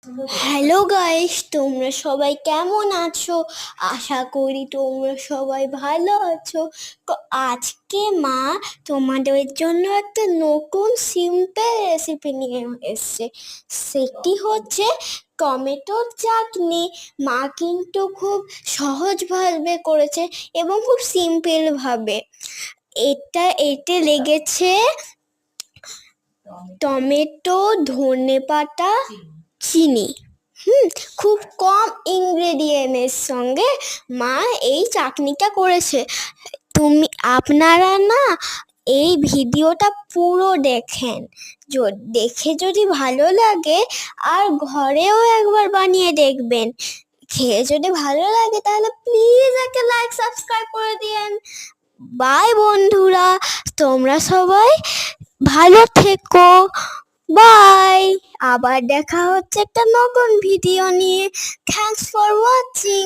Hello guys, তোমরা সবাই কেমন আছো? আশা করি তোমরা সবাই ভালো আছো। তো আজকে মা তোমাদের জন্য একটা নতুন সিম্পল রেসিপি নিয়ে এসেছে। সেটি হচ্ছে টমেটোর চাটনি। মা কিন্তু খুব সহজভাবে করেছে এবং খুব সিম্পল ভাবে। এতে লেগেছে টমেটো, ধনেপাতা, চিনি। খুব কম ইনগ্রেডিয়েন্টের সঙ্গে মা এই চাটনিটা করেছে। আপনারা না এই ভিডিওটা পুরো দেখেন। দেখে যদি ভালো লাগে আর ঘরেও একবার বানিয়ে দেখবেন। খেয়ে যদি ভালো লাগে তাহলে প্লিজ একটা লাইক সাবস্ক্রাইব করে দিয়েন। বাই বন্ধুরা, তোমরা সবাই ভালো থেকো। বাই। আবার দেখা হচ্ছে একটা নতুন ভিডিও নিয়ে। Thanks for watching.